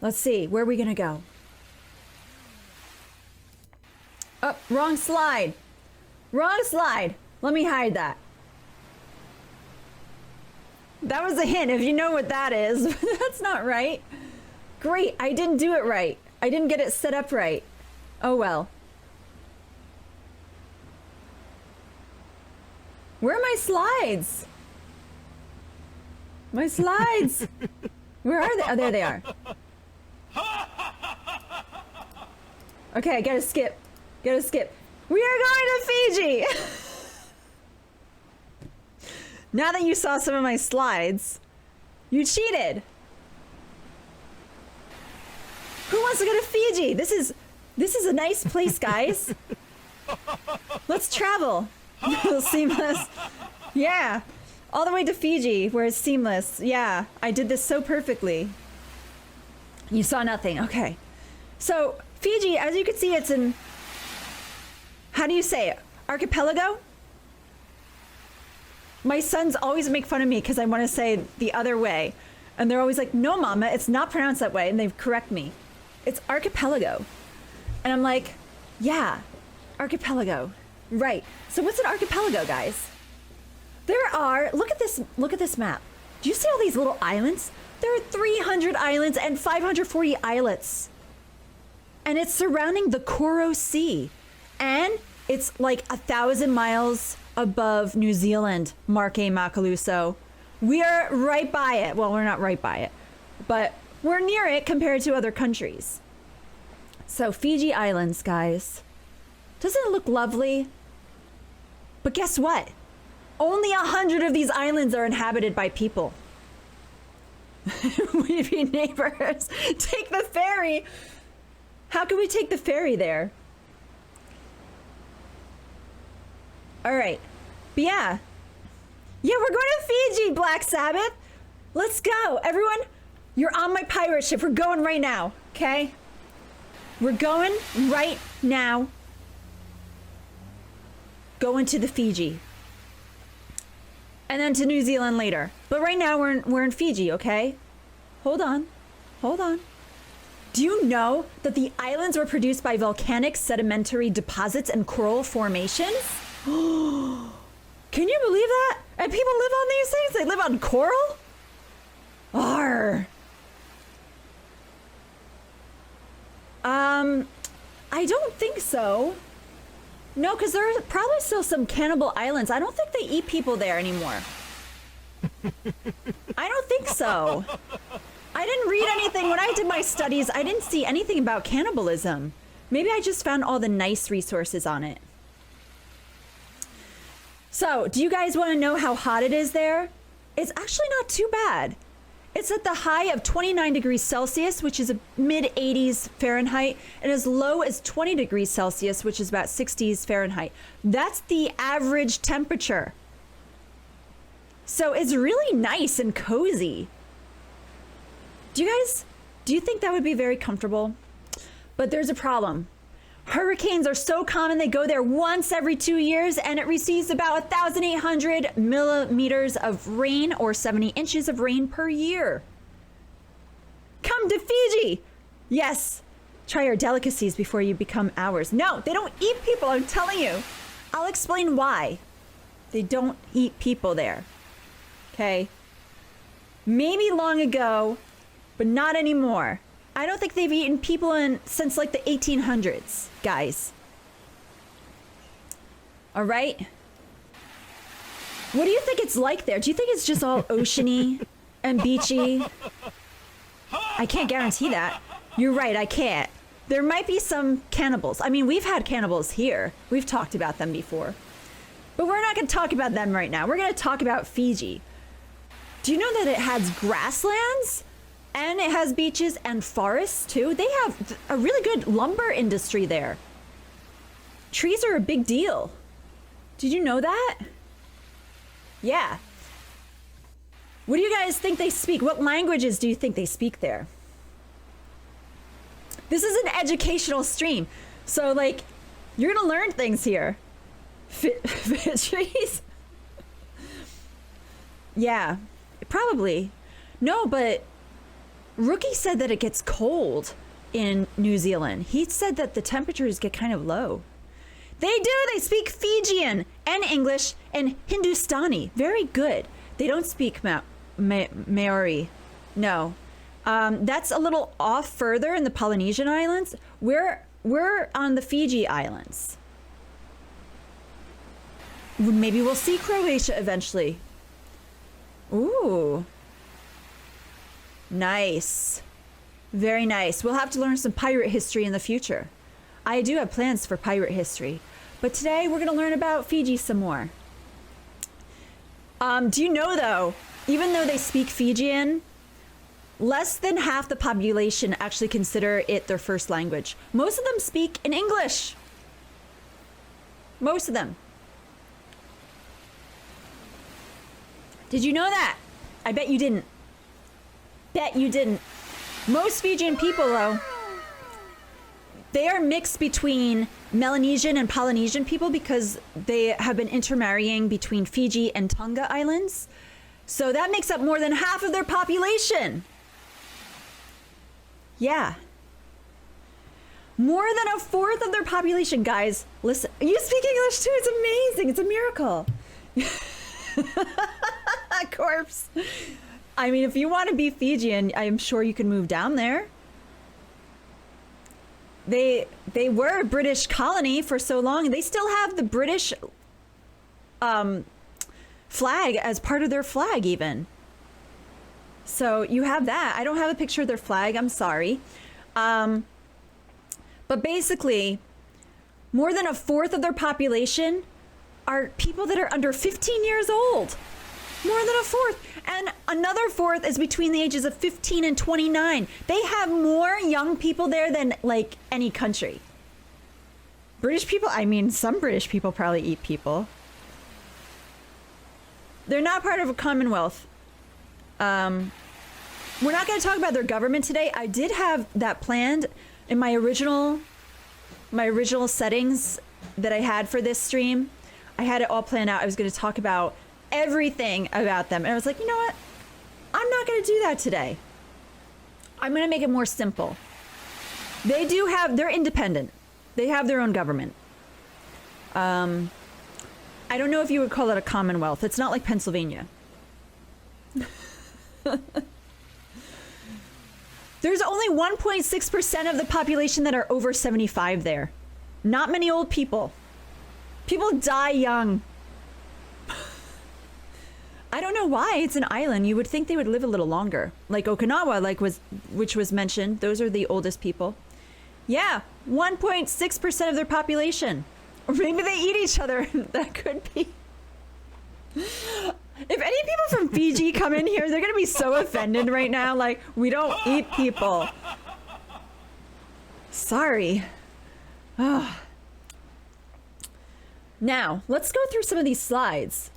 Let's see. Where are we gonna go? Oh, wrong slide. Wrong slide. Let me hide that. That was a hint, if you know what that is. That's not right. Great, I didn't do it right. I didn't get it set up right. Oh well. Where are my slides? My slides! Where are they? Oh, there they are. Okay, I gotta skip. Gotta skip. We are going to Fiji! Now that you saw some of my slides, you cheated. Who wants to go to Fiji? This is a nice place, guys. Let's travel. Seamless. Yeah. All the way to Fiji, where it's seamless. Yeah, I did this so perfectly. You saw nothing. Okay. So, Fiji, as you can see, it's an... How do you say it? Archipelago? My sons always make fun of me because I want to say the other way. And they're always like, no, Mama, it's not pronounced that way. And they correct me. It's archipelago. And I'm like, yeah, archipelago. Right. So what's an archipelago, guys? There are, look at this map. Do you see all these little islands? There are 300 islands and 540 islets. And it's surrounding the Coral Sea. And it's like 1,000 miles above New Zealand, Marque Macaluso. We are right by it. Well, we're not right by it, but we're near it compared to other countries. So Fiji Islands, guys. Doesn't it look lovely? But guess what? Only 100 of these islands are inhabited by people. We'd be neighbors. Take the ferry. How can we take the ferry there? All right. But yeah. Yeah, we're going to Fiji, Black Sabbath. Let's go. Everyone, you're on my pirate ship. We're going right now, okay? We're going right now. Going to the Fiji. And then to New Zealand later. But right now we're in Fiji, okay? Hold on. Hold on. Do you know that the islands were produced by volcanic sedimentary deposits and coral formations? Can you believe that? And people live on these things? They live on coral? Arr. I don't think so. No, because there are probably still some cannibal islands. I don't think they eat people there anymore. I don't think so. I didn't read anything. When I did my studies, I didn't see anything about cannibalism. Maybe I just found all the nice resources on it. So, do you guys want to know how hot it is there? It's actually not too bad. It's at the high of 29 degrees Celsius, which is a mid-80s Fahrenheit, and as low as 20 degrees Celsius, which is about 60s Fahrenheit. That's the average temperature. So it's really nice and cozy. Do you think that would be very comfortable? But there's a problem. Hurricanes are so common, they go there once every 2 years, and it receives about 1,800 millimeters of rain or 70 inches of rain per year. Come to Fiji! Yes, try our delicacies before you become ours. No, they don't eat people, I'm telling you. I'll explain why. They don't eat people there. Okay? Maybe long ago, but not anymore. I don't think they've eaten people since like the 1800s, guys. All right? What do you think it's like there? Do you think it's just all oceany and beachy? I can't guarantee that. You're right, I can't. There might be some cannibals. I mean, we've had cannibals here. We've talked about them before. But we're not going to talk about them right now. We're going to talk about Fiji. Do you know that it has grasslands? And it has beaches and forests too. They have a really good lumber industry there. Trees are a big deal. Did you know that? Yeah. What do you guys think they speak? What languages do you think they speak there? This is an educational stream. So like, you're gonna learn things here. Trees? Yeah, probably. No, but Rookie said that it gets cold in New Zealand. He said that the temperatures get kind of low. They do. They speak Fijian and English and Hindustani. Very good. They don't speak Maori. No. That's a little off further in the Polynesian Islands. We're on the Fiji Islands. Maybe we'll see Croatia eventually. Ooh. Nice. Very nice. We'll have to learn some pirate history in the future. I do have plans for pirate history. But today we're going to learn about Fiji some more. Do you know, though, even though they speak Fijian, less than half the population actually consider it their first language. Most of them speak in English. Most of them. Did you know that? I bet you didn't. Bet you didn't. Most Fijian people, though, they are mixed between Melanesian and Polynesian people because they have been intermarrying between Fiji and Tonga Islands. So that makes up more than half of their population. Yeah. More than a fourth of their population, guys. Listen, you speak English too. It's amazing. It's a miracle. Corpse. I mean, if you want to be Fijian, I'm sure you can move down there. They were a British colony for so long, and they still have the British flag as part of their flag even. So you have that. I don't have a picture of their flag. I'm sorry. But basically, more than a fourth of their population are people that are under 15 years old. More than a fourth. And another fourth is between the ages of 15 and 29. They have more young people there than like any country. British people, I mean, some British people probably eat people. They're not part of a Commonwealth. We're not going to talk about their government today. I did have that planned in my original settings that I had for this stream. I had it all planned out. I was going to talk about everything about them. And I was like, you know what? I'm not going to do that today. I'm going to make it more simple. They're independent. They have their own government. I don't know if you would call it a Commonwealth. It's not like Pennsylvania. There's only 1.6% of the population that are over 75 there. Not many old people. People die young. I don't know why. It's an island. You would think they would live a little longer. Like Okinawa, which was mentioned. Those are the oldest people. Yeah, 1.6% of their population. Or maybe they eat each other. That could be. If any people from Fiji come in here, they're going to be so offended right now. Like, we don't eat people. Sorry. Oh. Now, let's go through some of these slides.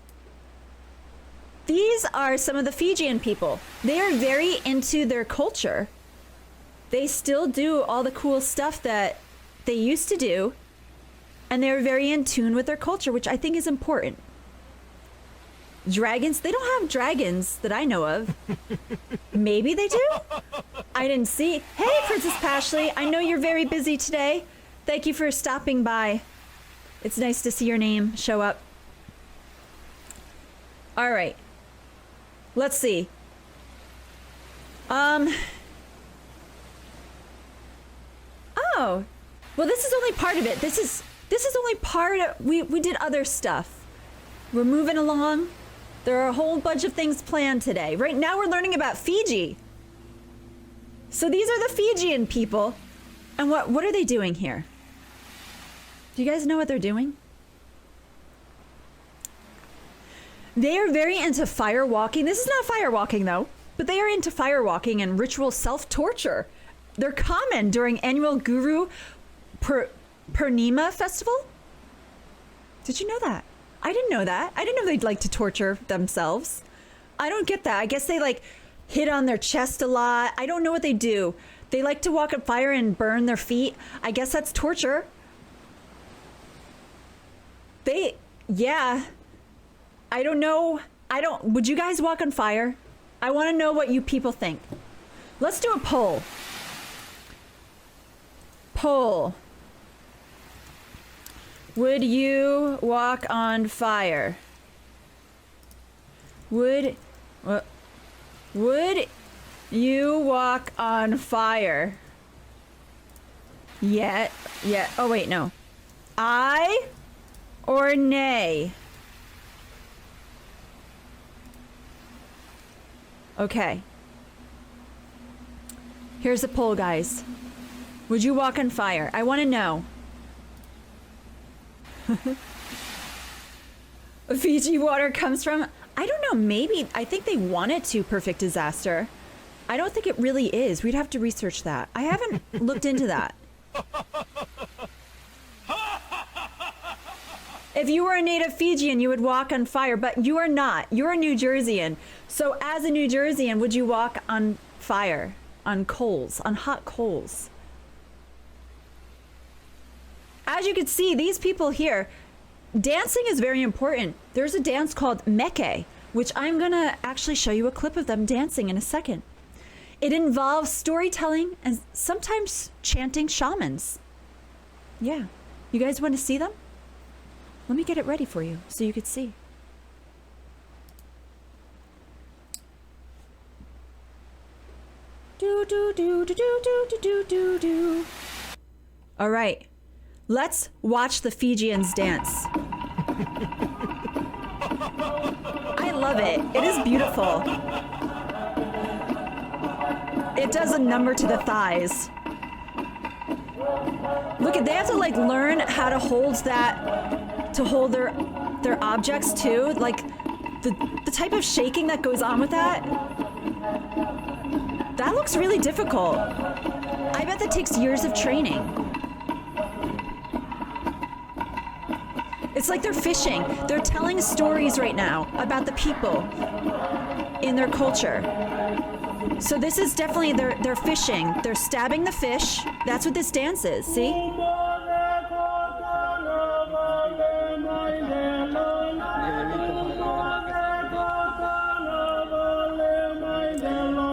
These are some of the Fijian people. They are very into their culture. They still do all the cool stuff that they used to do. And they're very in tune with their culture, which I think is important. Dragons, they don't have dragons that I know of. Maybe they do? I didn't see. Hey, Princess Pashley, I know you're very busy today. Thank you for stopping by. It's nice to see your name show up. All right. Let's see. Oh. Well, this is only part of it. This is only part of... We did other stuff. We're moving along. There are a whole bunch of things planned today. Right now we're learning about Fiji. So these are the Fijian people. And what are they doing here? Do you guys know what they're doing? They are very into fire walking. This is not fire walking though, but they are into fire walking and ritual self-torture. They're common during annual Guru Purnima festival. Did you know that? I didn't know that. I didn't know they'd like to torture themselves. I don't get that. I guess they like hit on their chest a lot. I don't know what they do. They like to walk on fire and burn their feet. I guess that's torture. Yeah. I don't know. Would you guys walk on fire? I want to know what you people think. Let's do a poll. Poll. Would you walk on fire? Would you walk on fire? Yeah. Oh, wait, no. Aye or nay? Okay. Here's the poll, guys. Would you walk on fire? I want to know. Fiji water comes from... I don't know, maybe. I think they want it to perfect disaster. I don't think it really is. We'd have to research that. I haven't looked into that. If you were a native Fijian, you would walk on fire, but you are not. You're a New Jerseyan. So as a New Jerseyan, would you walk on fire, on coals, on hot coals? As you can see, these people here, dancing is very important. There's a dance called meke, which I'm gonna actually show you a clip of them dancing in a second. It involves storytelling and sometimes chanting shamans. Yeah, you guys want to see them? Let me get it ready for you so you could see. Do do do do do do do do do. All right, let's watch the Fijians dance. I love it. It is beautiful. It does a number to the thighs. Look at, they have to like learn how to hold that, to hold their objects too. Like the type of shaking that goes on with that. That looks really difficult. I bet that takes years of training. It's like they're fishing. They're telling stories right now about the people in their culture. So this is definitely, they're fishing. They're stabbing the fish. That's what this dance is, see?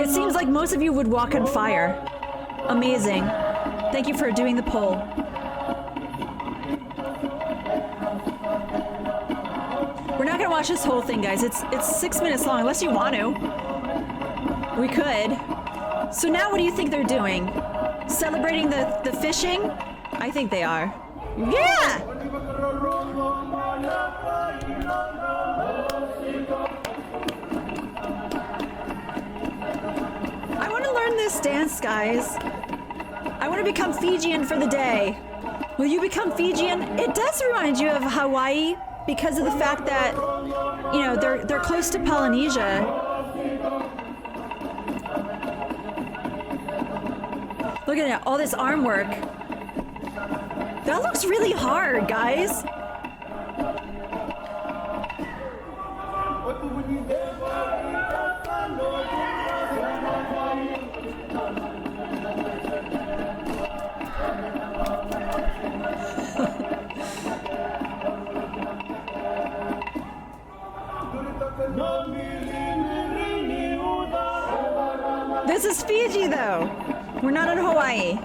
It seems like most of you would walk on fire. Amazing. Thank you for doing the poll. We're not gonna watch this whole thing, guys. It's 6 minutes long, unless you want to. We could. So now what do you think they're doing? Celebrating the fishing? I think they are. Yeah! I want to learn this dance, guys. I want to become Fijian for the day. Will you become Fijian? It does remind you of Hawaii because of the fact that, you know, they're close to Polynesia. Look at that, all this arm work. That looks really hard, guys. This is Fiji, though. We're not in Hawaii.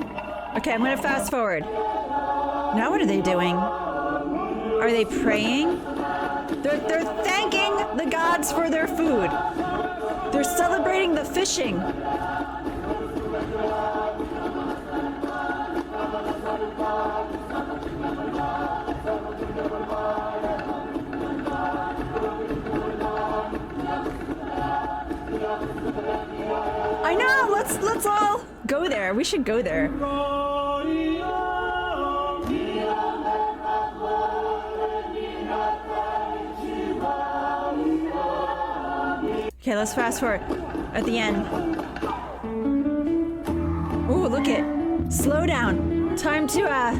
Okay, I'm gonna fast forward. Now what are they doing? Are they praying? They're thanking the gods for their food. They're celebrating the fishing. I know, let's all go there. We should go there. Okay, let's fast forward at the end. Ooh, look it. Slow down. Time to I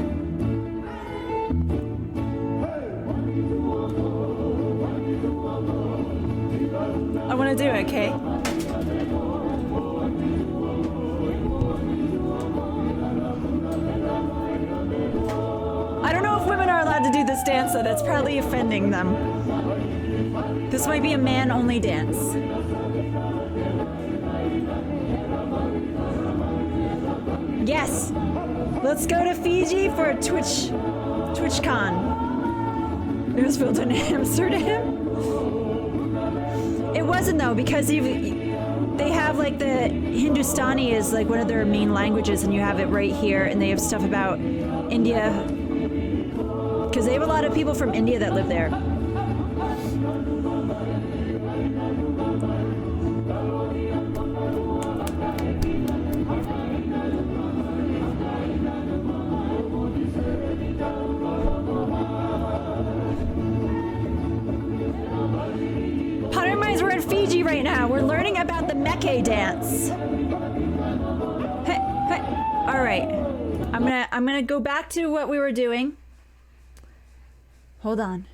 want to do it, okay? I don't know if women are allowed to do this dance, so that's probably offending them. This might be a man-only dance. Yes! Let's go to Fiji for a TwitchCon. It was filmed in Amsterdam. It wasn't though, because they have like the Hindustani is like one of their main languages, and you have it right here, and they have stuff about India, because they have a lot of people from India that live there. Fiji right now. We're learning about the Meke dance. Hey, hey. All right. I'm gonna go back to what we were doing. Hold on.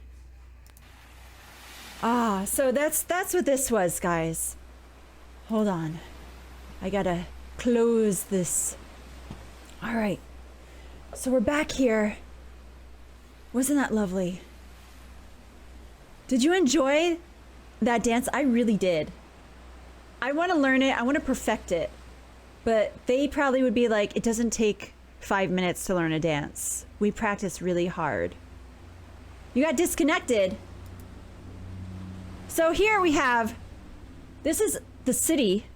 So that's what this was, guys. Hold on. I gotta close this. All right. So we're back here. Wasn't that lovely? Did you enjoy that dance? I really did. I want to learn it. I want to perfect it. But they probably would be like, it doesn't take 5 minutes to learn a dance. We practice really hard. You got disconnected. So here we have, this is the city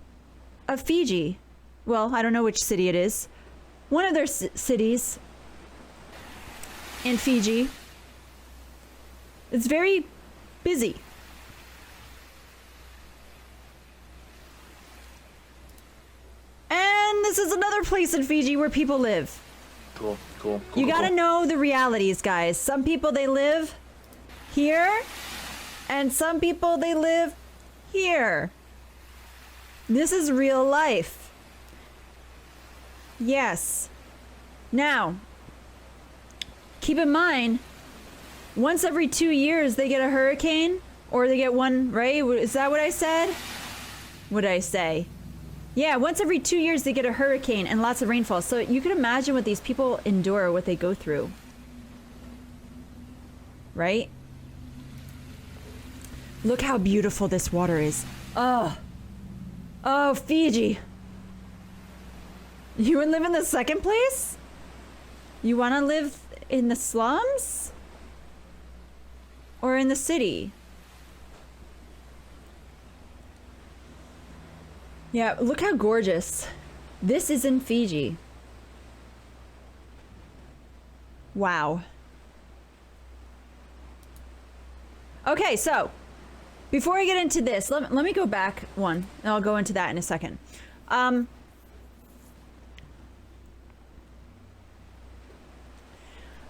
of Fiji. Well, I don't know which city it is. One of their cities in Fiji. It's very busy. And this is another place in Fiji where people live. Cool. You gotta know the realities, guys. Some people, they live here, and some people, they live here. This is real life. Yes. Now, keep in mind, once every 2 years they get a hurricane, or they get one, right? Is that what I said? What did I say? Yeah, once every 2 years they get a hurricane and lots of rainfall. So you can imagine what these people endure, what they go through. Right? Look how beautiful this water is. Oh, Fiji. You would live in the second place? You want to live in the slums? Or in the city? Yeah, look how gorgeous. This is in Fiji. Wow. Okay, so before I get into this, let me go back one, and I'll go into that in a second.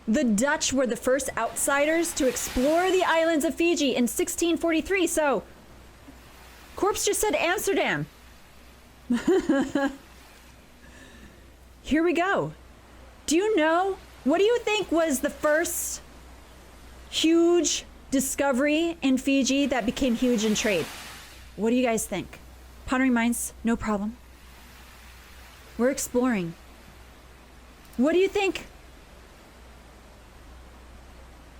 The Dutch were the first outsiders to explore the islands of Fiji in 1643. So, Corpse just said Amsterdam. Here we go. Do you know, what do you think was the first huge discovery in Fiji that became huge in trade? What do you guys think? Pondering minds, no problem. We're exploring. What do you think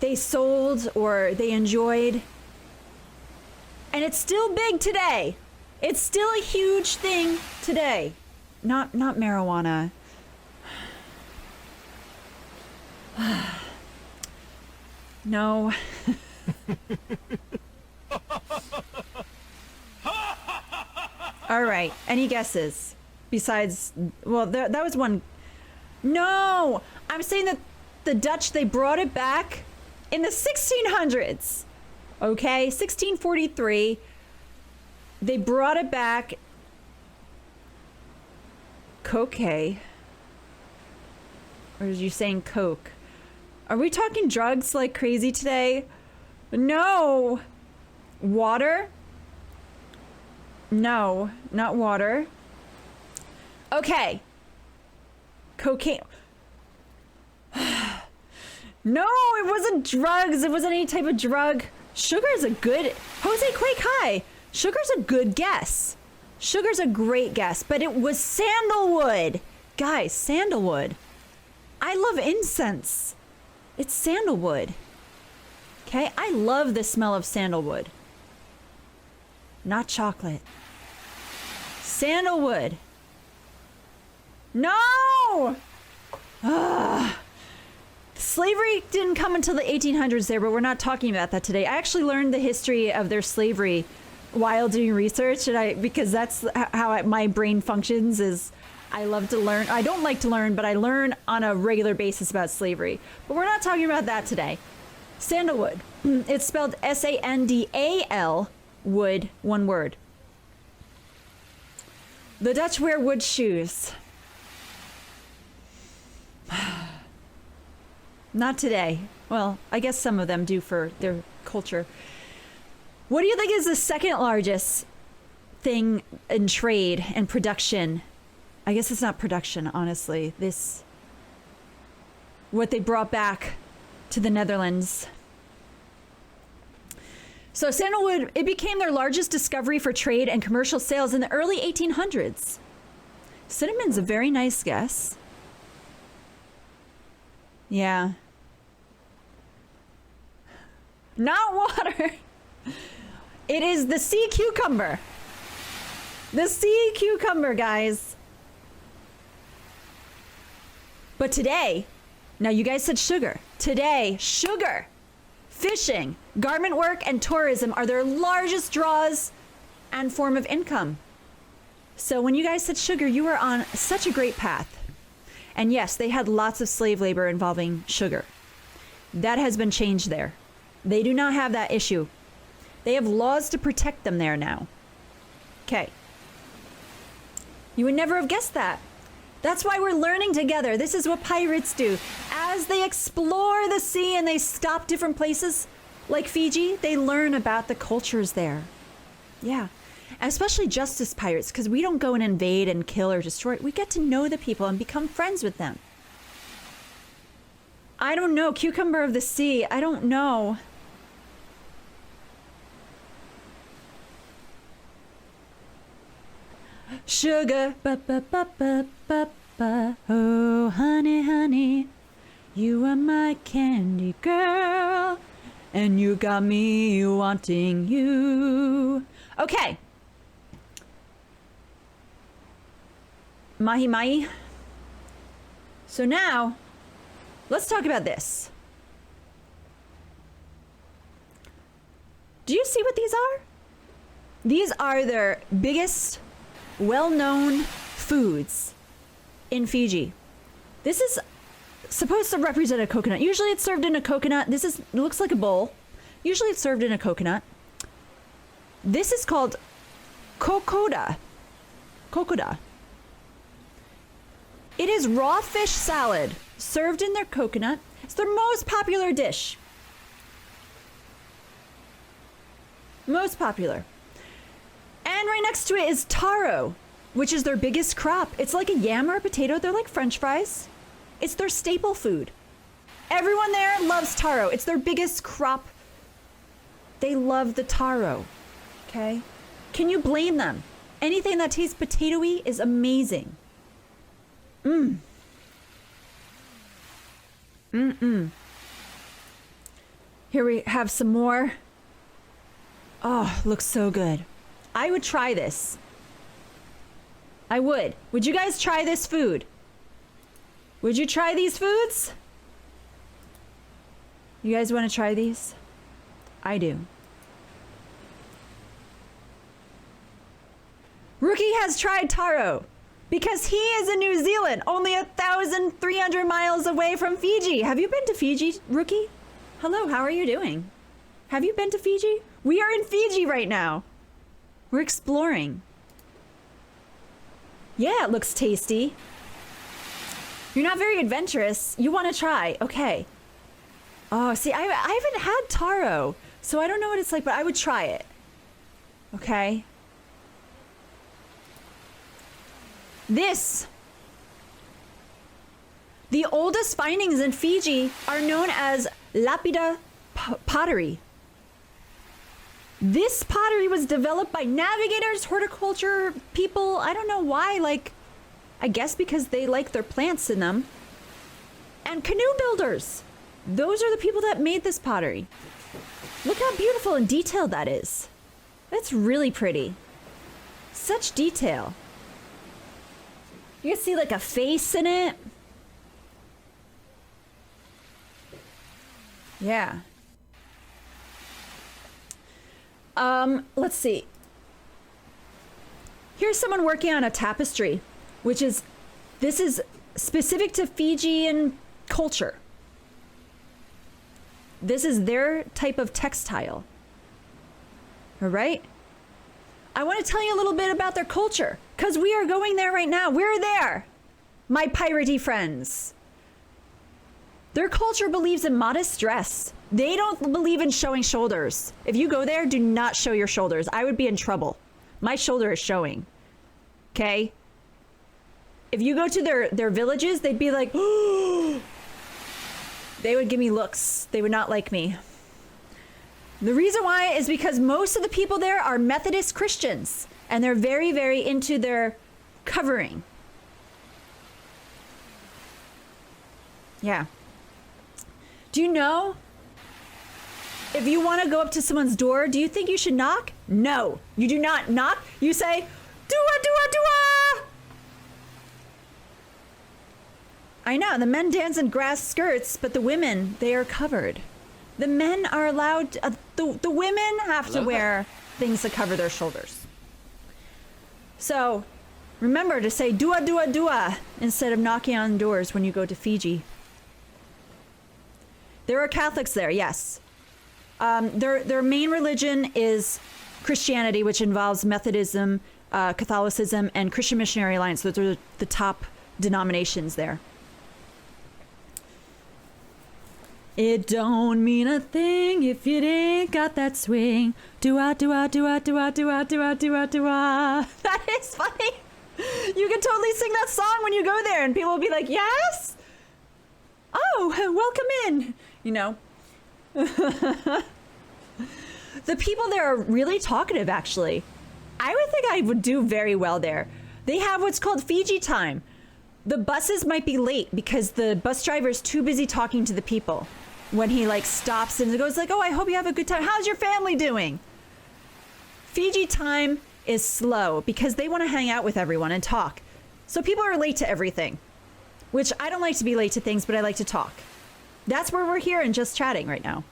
they sold or they enjoyed? And it's still big today. It's still a huge thing today. Not marijuana. No. All right. Any guesses? Besides, well, that was one. No, I'm saying that the Dutch, they brought it back in the 1600s. Okay, 1643. They brought it back. Cocaine. Or are you saying coke? Are we talking drugs like crazy today? No. Water? No, not water. Okay. Cocaine. No, it wasn't drugs. It wasn't any type of drug. Sugar is a good... Jose Quake, hi. Sugar's a good guess. Sugar's a great guess, but it was sandalwood. Guys, sandalwood. I love incense. It's sandalwood. Okay, I love the smell of sandalwood. Not chocolate. Sandalwood. No! Slavery didn't come until the 1800s there, but we're not talking about that today. I actually learned the history of their slavery while doing research, and because that's how my brain functions. Is I love to learn. I don't like to learn, but I learn on a regular basis about slavery. But we're not talking about that today. Sandalwood. It's spelled Sandal, wood, one word. The Dutch wear wood shoes. Not today. Well, I guess some of them do for their culture. What do you think is the second largest thing in trade and production? I guess it's not production, honestly. What they brought back to the Netherlands. So sandalwood, it became their largest discovery for trade and commercial sales in the early 1800s. Cinnamon's a very nice guess. Yeah. Not water. It is the sea cucumber. The sea cucumber, guys. But today, now you guys said sugar. Today, sugar, fishing, garment work, and tourism are their largest draws and form of income. So when you guys said sugar, you were on such a great path. And yes, they had lots of slave labor involving sugar. That has been changed there. They do not have that issue. They have laws to protect them there now. Okay. You would never have guessed that. That's why we're learning together. This is what pirates do. As they explore the sea and they stop different places, like Fiji, they learn about the cultures there. Yeah. Especially justice pirates, because we don't go and invade and kill or destroy. We get to know the people and become friends with them. I don't know. Cucumber of the sea. I don't know. Sugar. Ba, ba, ba, ba, ba, ba. Oh, honey, honey. You are my candy girl. And you got me wanting you. Okay. Mahi mahi. So now, let's talk about this. Do you see what these are? These are their biggest, well-known foods in Fiji. This is supposed to represent a coconut. Usually it's served in a coconut. It looks like a bowl. Usually it's served in a coconut. This is called kokoda. Kokoda. It is raw fish salad served in their coconut. It's their most popular dish. Most popular. And right next to it is taro, which is their biggest crop. It's like a yam or a potato. They're like French fries. It's their staple food. Everyone there loves taro. It's their biggest crop. They love the taro. Okay? Can you blame them? Anything that tastes potatoey is amazing. Here we have some more. Oh, looks so good. I would try this. I would. Would you guys try this food? Would you try these foods? You guys want to try these? I do. Rookie has tried taro because he is in New Zealand, only 1,300 miles away from Fiji. Have you been to Fiji, Rookie? Hello, how are you doing? Have you been to Fiji? We are in Fiji right now. We're exploring. Yeah, it looks tasty. You're not very adventurous. You want to try. Okay. Oh, see, I haven't had taro, so I don't know what it's like, but I would try it. Okay. The oldest findings in Fiji are known as lapida pottery. This pottery was developed by navigators, horticulture people. I don't know why, I guess because they like their plants in them. And canoe builders. Those are the people that made this pottery. Look how beautiful and detailed that is. That's really pretty. Such detail. You can see like a face in it. Yeah. Let's see. Here's someone working on a tapestry, this is specific to Fijian culture. This is their type of textile. All right? I want to tell you a little bit about their culture, because we are going there right now. We're there, my piratey friends. Their culture believes in modest dress. They don't believe in showing shoulders. If you go there, do not show your shoulders. I would be in trouble. My shoulder is showing. Okay? If you go to their villages, they'd be like, oh! They would give me looks. They would not like me. The reason why is because most of the people there are Methodist Christians, and they're very, very into their covering. Yeah. Do you know, if you want to go up to someone's door, do you think you should knock? No, you do not knock. You say, dua, dua, dua. I know, the men dance in grass skirts, but the women, they are covered. The men are allowed, the women have to wear things to cover their shoulders. So remember to say dua, dua, dua instead of knocking on doors when you go to Fiji. There are Catholics there, yes. Their main religion is Christianity, which involves Methodism, Catholicism, and Christian Missionary Alliance. Those are the top denominations there. It don't mean a thing if you ain't got that swing. Dua, dua, dua, dua, dua, dua, dua, dua. That is funny. You can totally sing that song when you go there, and people will be like, yes? Oh, welcome in. You know. The people there are really talkative, actually. I would think I would do very well there. They have what's called Fiji time. The buses might be late because the bus driver is too busy talking to the people. When he like stops and goes like, oh, I hope you have a good time. How's your family doing? Fiji time is slow because they want to hang out with everyone and talk. So people are late to everything, which I don't like to be late to things, but I like to talk. That's where we're here and just chatting right now.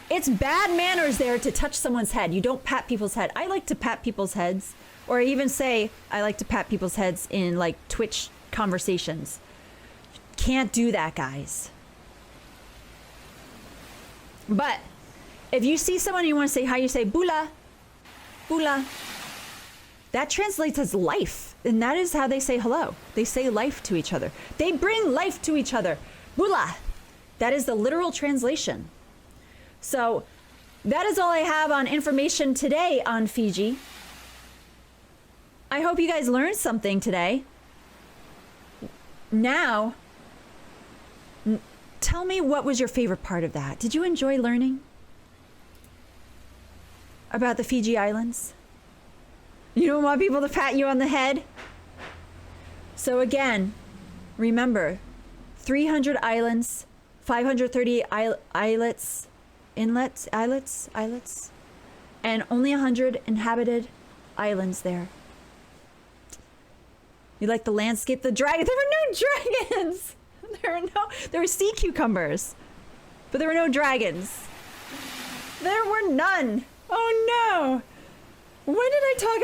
It's bad manners there to touch someone's head. You don't pat people's head. I like to pat people's heads, or even say I like to pat people's heads in like Twitch conversations. Can't do that, guys. But if you see someone and you want to say hi, you say bula, bula. That translates as life, and that is how they say hello. They say life to each other. They bring life to each other. Bula. That is the literal translation. So that is all I have on information today on Fiji. I hope you guys learned something today. Now, tell me, what was your favorite part of that? Did you enjoy learning about the Fiji Islands? You don't want people to pat you on the head? So again, remember, 300 islands, 530 islets, islets, and only 100 inhabited islands there. You like the landscape, the dragon? There were no dragons. There were sea cucumbers, but there were no dragons. There were none. Oh no. When did I talk